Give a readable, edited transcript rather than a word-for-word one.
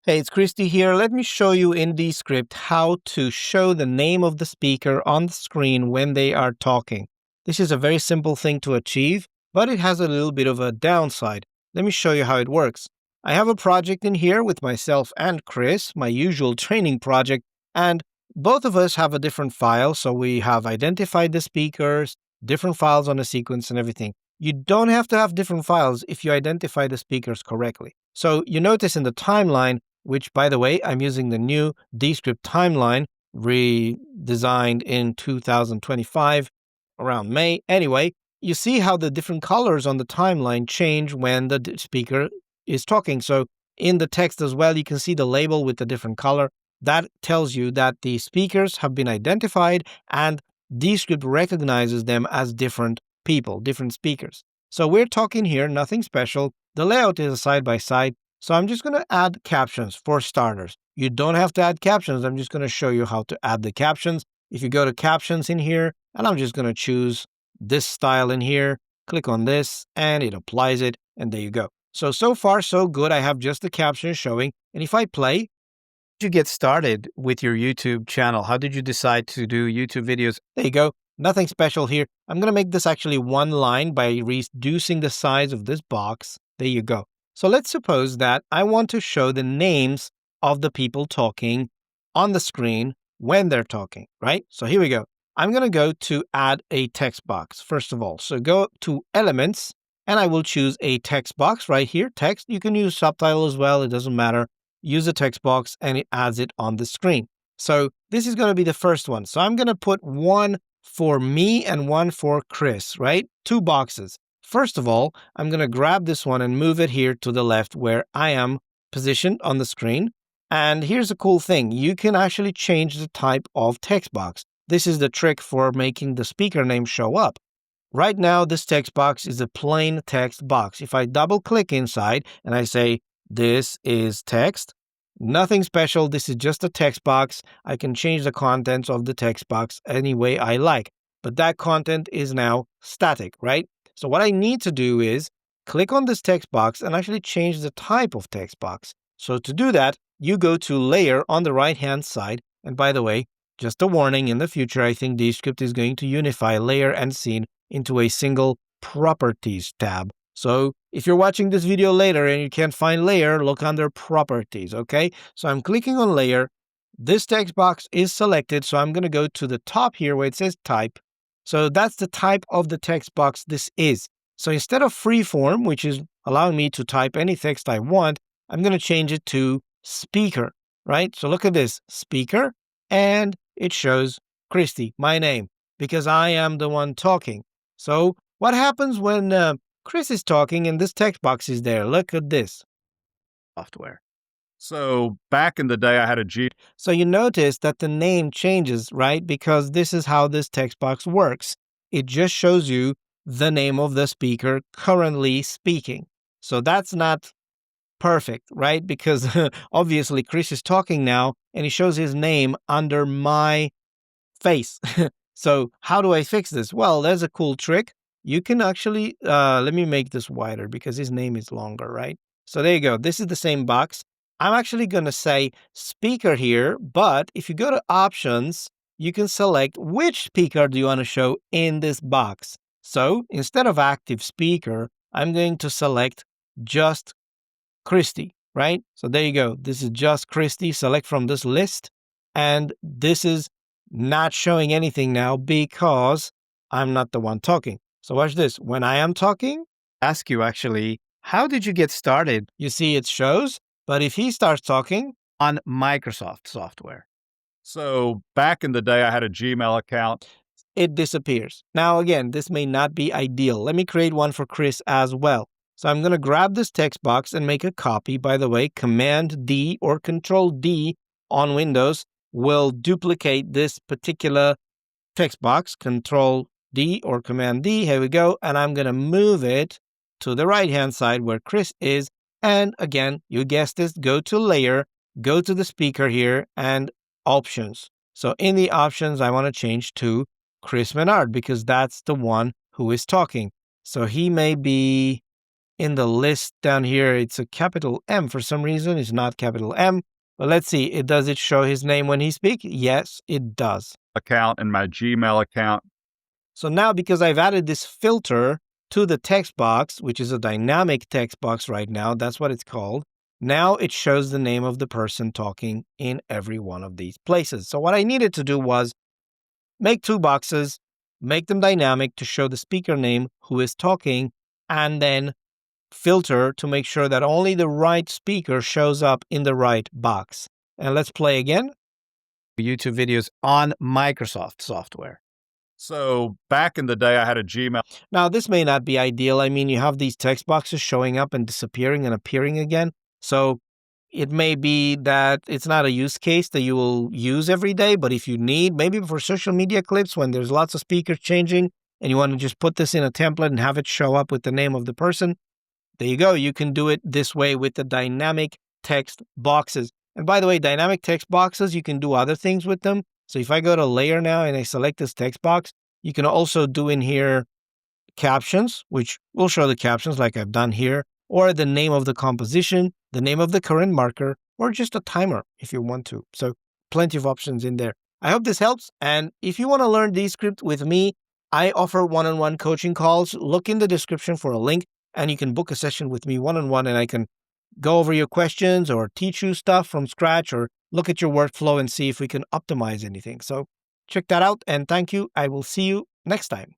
Hey, it's Christy here. Let me show you in Descript how to show the name of the speaker on the screen when they are talking. This is a very simple thing to achieve, but it has a little bit of a downside. Let me show you how it works. I have a project in here with myself and Chris, my usual training project, and both of us have a different file, so we have identified the speakers, different files on the sequence and everything. You don't have to have different files if you identify the speakers correctly. So you notice in the timeline, which, by the way, I'm using the new Descript timeline redesigned in 2025 around May. Anyway, you see how the different colors on the timeline change when the speaker is talking. So in the text as well, you can see the label with the different color. That tells you that the speakers have been identified and Descript recognizes them as different people, different speakers. So we're talking here, nothing special. The layout is a side by side. So I'm just going to add captions for starters. You don't have to add captions. I'm just going to show you how to add the captions. If you go to captions in here, and I'm just going to choose this style in here, click on this, and it applies it, and there you go. So far, so good. I have just the captions showing. And if I play, how did you get started with your YouTube channel? How did you decide to do YouTube videos? There you go. Nothing special here. I'm going to make this actually one line by reducing the size of this box. There you go. So let's suppose that I want to show the names of the people talking on the screen when they're talking, right? So here we go. I'm going to go to add a text box, first of all. So go to Elements, and I will choose a text box right here, text. You can use subtitle as well. It doesn't matter. Use a text box, and it adds it on the screen. So this is going to be the first one. So I'm going to put one for me and one for Chris, right? Two boxes. First of all, I'm going to grab this one and move it here to the left where I am positioned on the screen. And here's a cool thing. You can actually change the type of text box. This is the trick for making the speaker name show up. Right now, this text box is a plain text box. If I double click inside and I say, this is text, nothing special. This is just a text box. I can change the contents of the text box any way I like. But that content is now static, right? So what I need to do is click on this text box and actually change the type of text box. So to do that, you go to Layer on the right-hand side. And by the way, just a warning, in the future, I think Descript is going to unify Layer and Scene into a single Properties tab. So if you're watching this video later and you can't find Layer, look under Properties, okay? So I'm clicking on Layer. This text box is selected, so I'm going to go to the top here where it says Type. So that's the type of the text box this is. So instead of freeform, which is allowing me to type any text I want, I'm going to change it to speaker, right? So look at this, speaker, and it shows Christy, my name, because I am the one talking. So what happens when Chris is talking and this text box is there? Look at this software. So back in the day, I had a G. So you notice that the name changes, right? Because this is how this text box works. It just shows you the name of the speaker currently speaking. So that's not perfect, right? Because obviously Chris is talking now and he shows his name under my face. So how do I fix this? Well, there's a cool trick. You can actually, let me make this wider because his name is longer, right? So there you go. This is the same box. I'm actually going to say speaker here, but if you go to options, you can select which speaker do you want to show in this box. So instead of active speaker, I'm going to select just Christy, right? So there you go. This is just Christy. Select from this list. And this is not showing anything now because I'm not the one talking. So watch this. When I am talking, ask you actually, how did you get started? You see it shows. But if he starts talking on Microsoft software, So back in the day, I had a Gmail account. it disappears. Now, again, this may not be ideal. Let me create one for Chris as well. So I'm going to grab this text box and make a copy. By the way, Command D or Control D on Windows will duplicate this particular text box. Control D or Command D. Here we go. And I'm going to move it to the right-hand side where Chris is. And again, you guessed this, go to Layer, go to the speaker here, and Options. So in the options, I want to change to Chris Menard because that's the one who is talking. So he may be in the list down here, it's a capital M for some reason. It's not capital M. But let's see. Does it show his name when he speaks? Yes, it does. Account and my Gmail account. So now, because I've added this filter to the text box, which is a dynamic text box right now, that's what it's called. Now it shows the name of the person talking in every one of these places. So what I needed to do was make two boxes, make them dynamic to show the speaker name who is talking, and then filter to make sure that only the right speaker shows up in the right box. And let's play again. YouTube videos on Microsoft software. So back in the day, I had a Gmail. Now, this may not be ideal. I mean, you have these text boxes showing up and disappearing and appearing again. So it may be that it's not a use case that you will use every day, but if you need, maybe for social media clips when there's lots of speakers changing and you want to just put this in a template and have it show up with the name of the person, there you go. You can do it this way with the dynamic text boxes. And by the way, dynamic text boxes, you can do other things with them. So if I go to layer now and I select this text box, you can also do in here captions, which will show the captions like I've done here, or the name of the composition, the name of the current marker, or just a timer if you want to. So plenty of options in there. I hope this helps. And if you want to learn Descript with me, I offer one-on-one coaching calls. Look in the description for a link and you can book a session with me one-on-one and I can go over your questions or teach you stuff from scratch or look at your workflow and see if we can optimize anything. So check that out and thank you. I will see you next time.